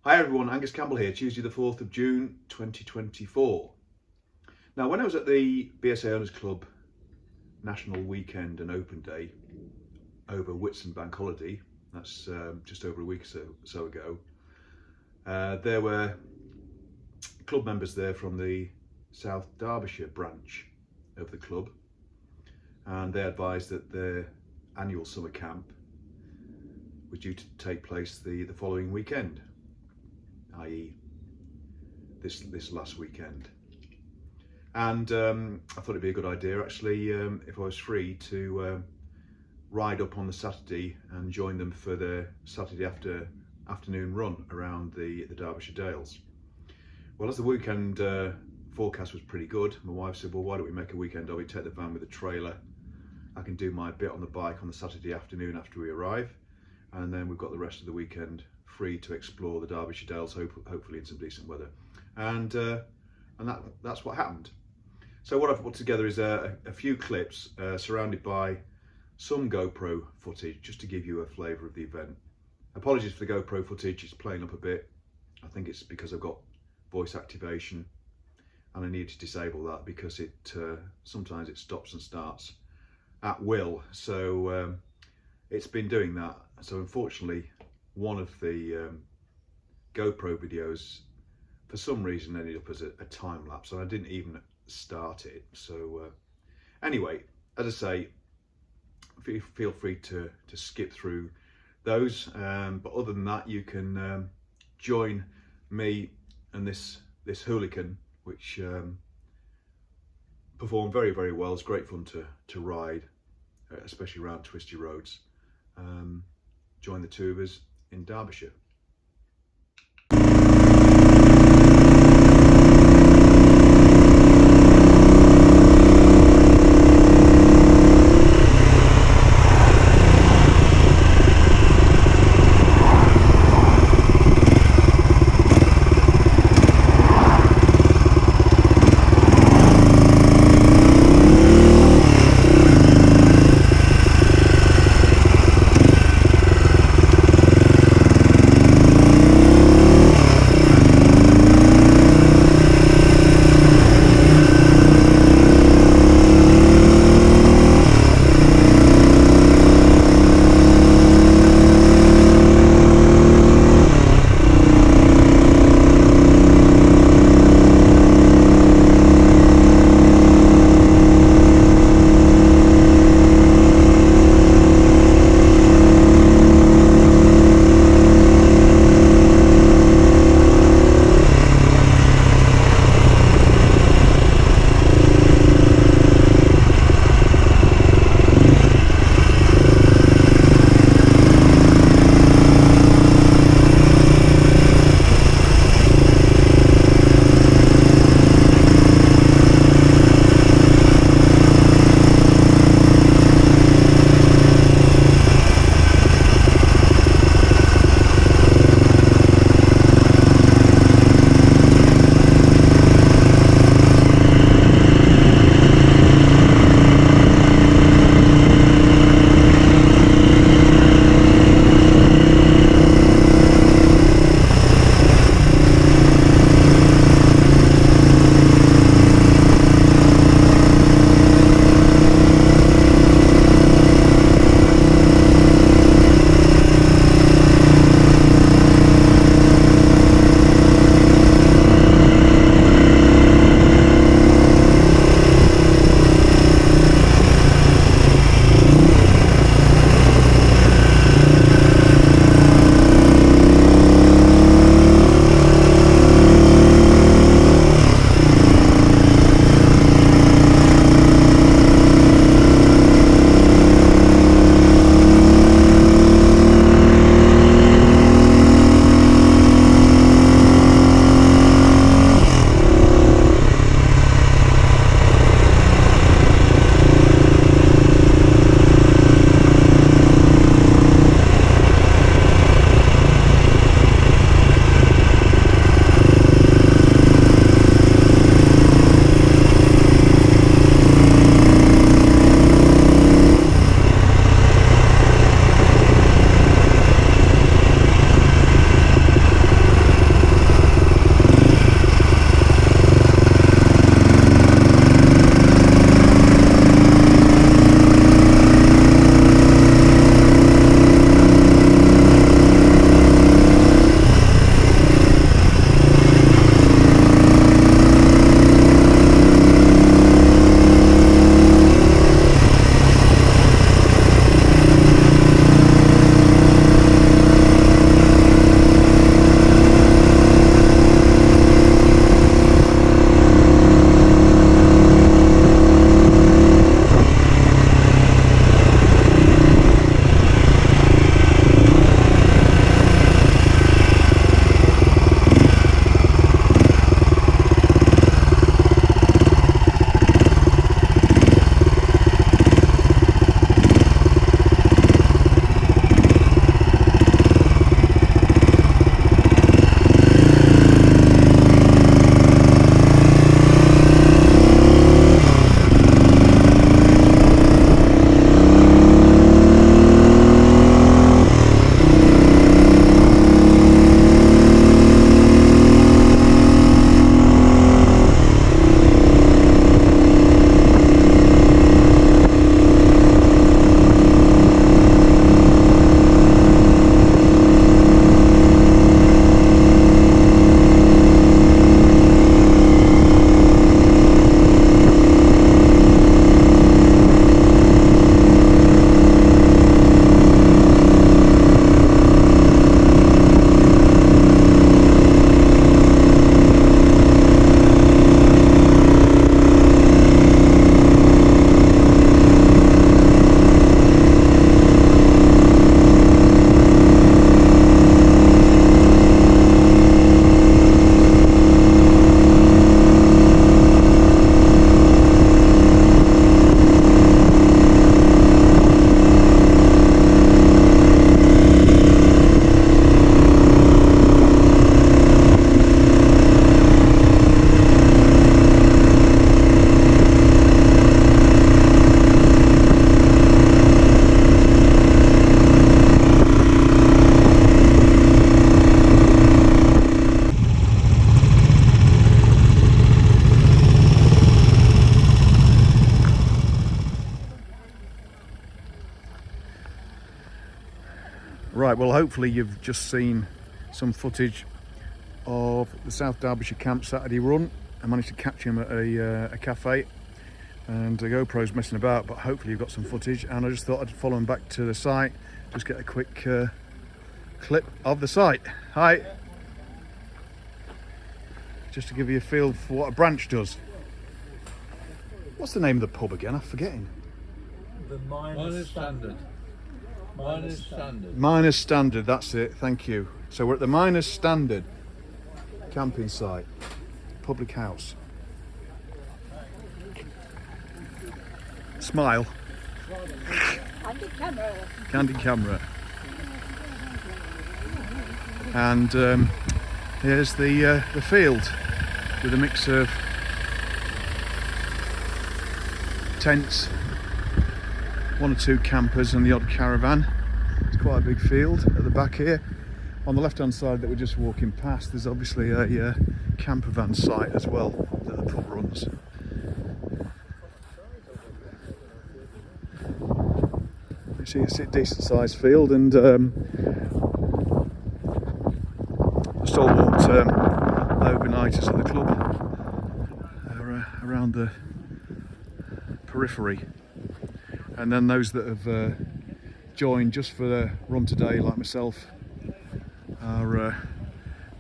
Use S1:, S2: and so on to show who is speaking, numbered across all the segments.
S1: Hi everyone, Angus Campbell here, Tuesday the 4th of June 2024. Now when I was at the BSA Owners Club National Weekend and Open Day over Whitsun Bank Holiday, that's just over a week or so ago, there were club members there from the South Derbyshire Branch of the club, and they advised that their annual summer camp was due to take place the following weekend, i.e. this last weekend. And I thought it'd be a good idea actually, if I was free, to ride up on the Saturday and join them for their Saturday afternoon run around the Derbyshire Dales. Well, as the weekend forecast was pretty good, my wife said, well, why don't we make a weekend of it, take the van with a trailer. I can do my bit on the bike on the Saturday afternoon after we arrive, and then we've got the rest of the weekend free to explore the Derbyshire Dales, hopefully in some decent weather. And that's what happened. So what I've put together is a few clips surrounded by some GoPro footage, just to give you a flavour of the event. Apologies for the GoPro footage, it's playing up a bit. I think it's because I've got voice activation and I need to disable that because it sometimes it stops and starts at will. So it's been doing that. So unfortunately, one of the GoPro videos for some reason ended up as a time lapse, and I didn't even start it. So anyway, as I say, feel free to skip through those, but other than that, you can join me and this hooligan, which performed very well. It's great fun to ride, especially around twisty roads. Join the two of us in Derbyshire. Right, well hopefully you've just seen some footage of the South Derbyshire Camp Saturday run. I managed to catch him at a cafe, and the GoPro's messing about, but hopefully you've got some footage, and I just thought I'd follow him back to the site, just get a quick clip of the site. Hi. Just to give you a feel for what a branch does. What's the name of the pub again? I'm forgetting.
S2: The Miners Standard. Miners Standard.
S1: Miners Standard, that's it, thank you. So we're at the Miners Standard camping site, public house. Smile.
S3: Candid camera.
S1: Candid camera. And here's the field with a mix of tents, one or two campers and the odd caravan. It's quite a big field at the back here. On the left hand side that we're just walking past, there's obviously a camper van site as well that the pub runs. You see it's a decent sized field, and stalwart overnighters at the club are around the periphery, and then those that have joined just for the run today, like myself, are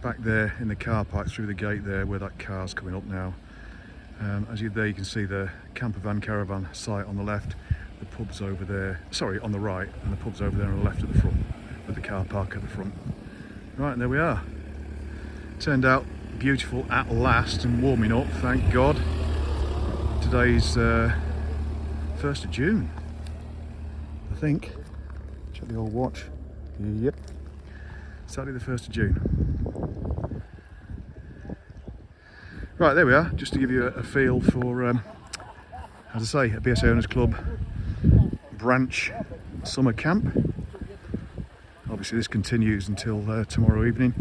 S1: back there in the car park through the gate there where that car's coming up now. There you can see the camper van caravan site on the left, the pub's over there, sorry, on the right, and the pub's over there on the left at the front, with the car park at the front. Right, and there we are. Turned out beautiful at last and warming up, thank God. Today's 1st of June, I think. Check the old watch. Yep. Saturday the 1st of June. Right, there we are, just to give you a feel for, as I say, a BSA Owners Club branch summer camp. Obviously this continues until tomorrow evening.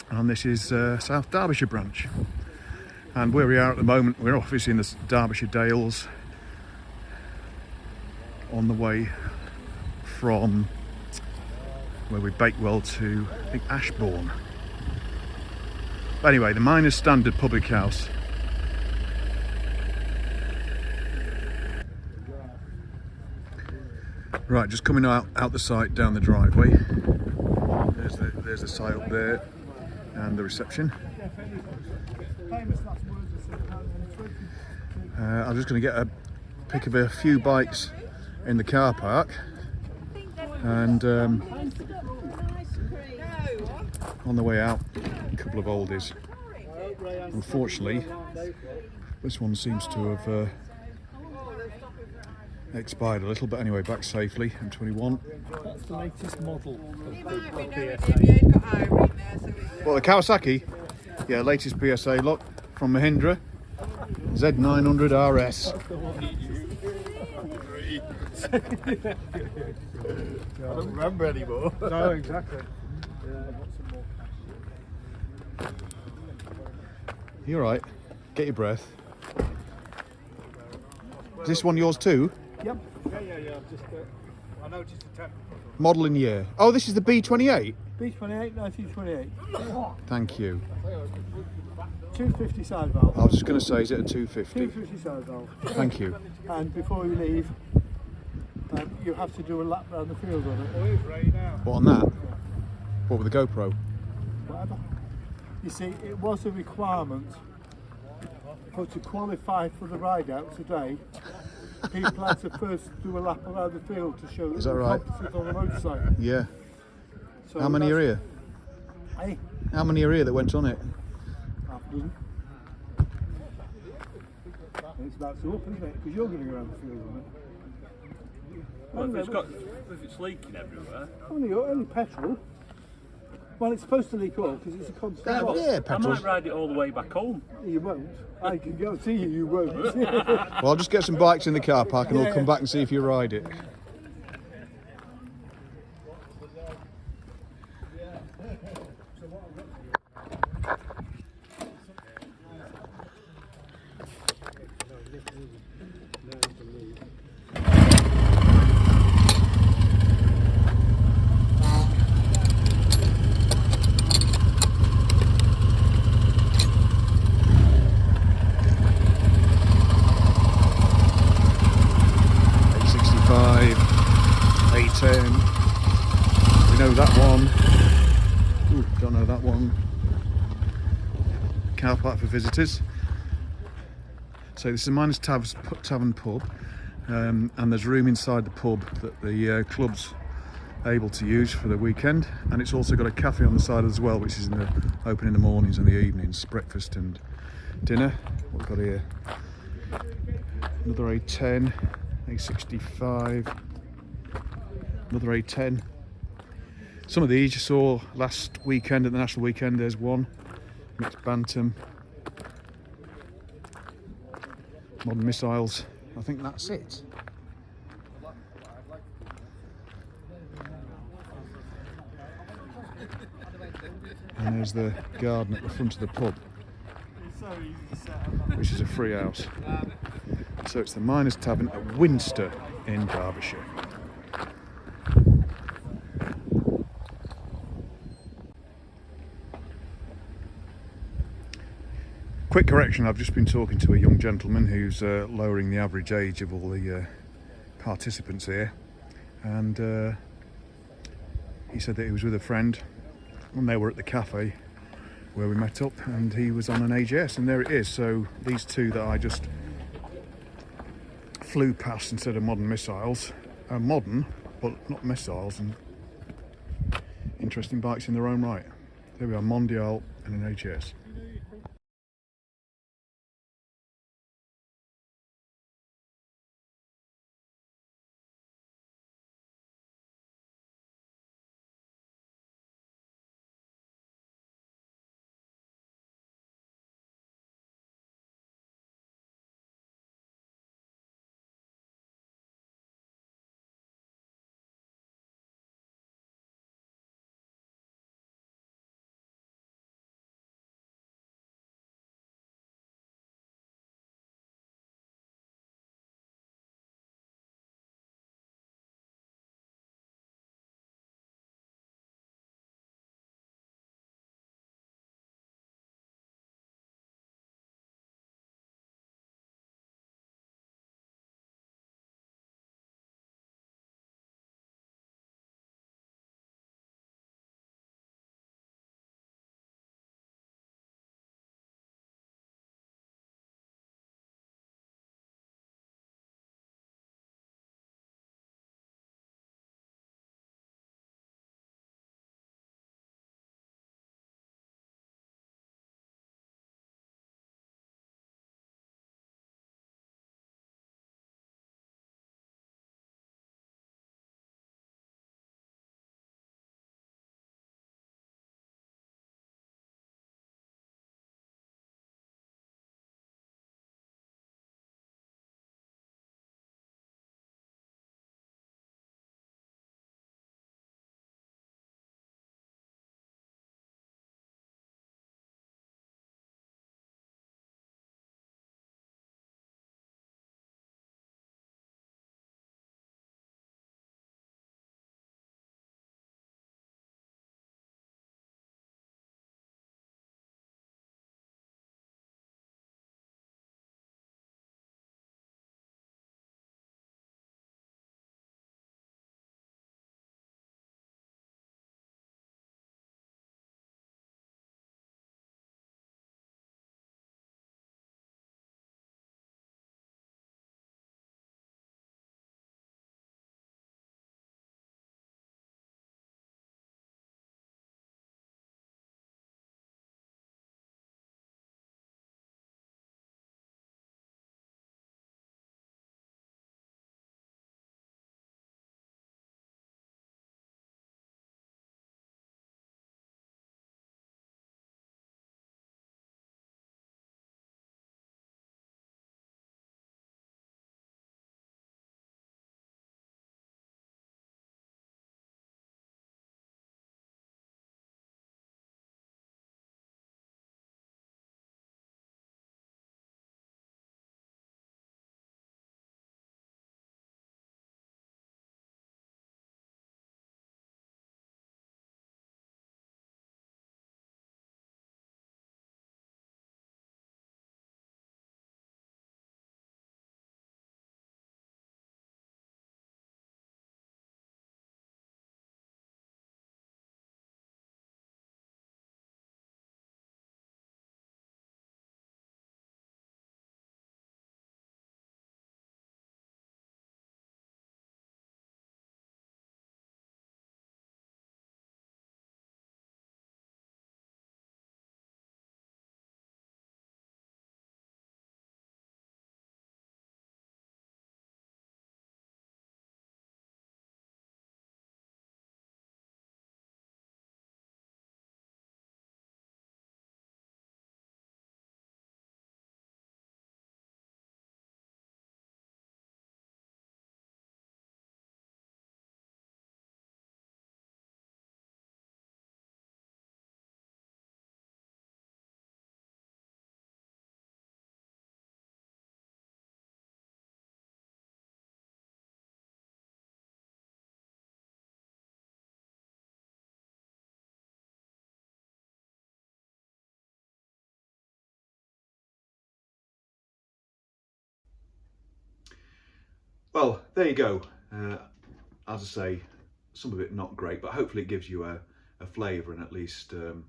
S1: And this is South Derbyshire Branch. And where we are at the moment, we're obviously in the Derbyshire Dales, on the way from where we Bakewell to, I think, Ashbourne. But anyway, the Miners Standard public house. Right, just coming out the site down the driveway. There's the site up there and the reception. I'm just going to get a pick of a few bikes in the car park, and on the way out, a couple of oldies. Unfortunately, this one seems to have expired a little, but anyway, back safely. M21.
S2: That's the latest model of the BSA.
S1: Well, the Kawasaki, yeah, latest BSA look from Mahindra, Z900 RS.
S2: I don't remember anymore.
S4: No, exactly.
S1: You're right. Get your breath. Is this one yours too?
S4: Yep. Yeah. Just, I noticed the temp.
S1: Model and year. Oh, this is the B28.
S4: B28, 1928.
S1: Thank you.
S4: 250 side valve.
S1: I was just going to say, is it a 250?
S4: 250 side valve.
S1: Thank you.
S4: And before you leave, you have to do a lap around the field on it.
S1: What, on that? What, with the GoPro?
S4: Whatever. You see, it was a requirement for to qualify for the ride out today. People had to first do a lap around the field to show
S1: Is that right?
S4: competent on the motorcycle.
S1: Yeah.
S4: So
S1: How many are here?
S4: Hey,
S1: How many are here that went on it?
S4: half a dozen. And it's about to up, isn't it? Because you're going to go around the field on it.
S2: Well, if it's leaking everywhere.
S4: Only petrol. Well, it's supposed to leak oil because it's a constant loss.
S1: Yeah,
S2: I
S1: petrol.
S2: might ride it all the way back home.
S4: You won't. I can guarantee you won't.
S1: Well, I'll just get some bikes in the car park and we'll come back and see if you ride it. We know that one. Ooh, don't know that one. Car park for visitors. So this is a Miners Tavern pub, and there's room inside the pub that the club's able to use for the weekend, and it's also got a cafe on the side as well, which is open in the mornings and the evenings, breakfast and dinner. What we've got here, another A10, A65, another A10. Some of these you saw last weekend at the national weekend. There's one mixed bantam, modern missiles. I think that's it. And there's the garden at the front of the pub, which is a free house. So it's the Miners Tavern at Winster in Derbyshire. Quick correction, I've just been talking to a young gentleman who's lowering the average age of all the participants here, and he said that he was with a friend and they were at the cafe where we met up, and he was on an AGS, and there it is. So these two that I just flew past instead of modern missiles are modern but not missiles, and interesting bikes in their own right. There we are, Mondial and an AGS. Well, there you go. As I say, some of it not great, but hopefully it gives you a flavour, and at least the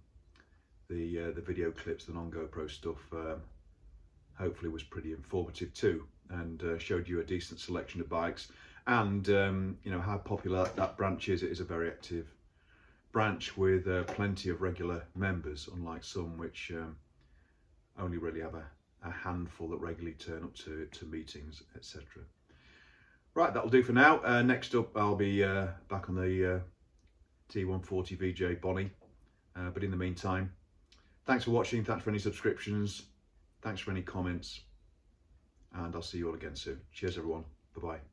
S1: video clips, the non-GoPro stuff, hopefully was pretty informative too, and showed you a decent selection of bikes, and you know how popular that branch is. It is a very active branch with plenty of regular members, unlike some which only really have a handful that regularly turn up to meetings, etc. Right, that'll do for now. Next up, I'll be back on the T140 VJ Bonnie, but in the meantime, thanks for watching, thanks for any subscriptions, thanks for any comments, and I'll see you all again soon. Cheers everyone, bye bye.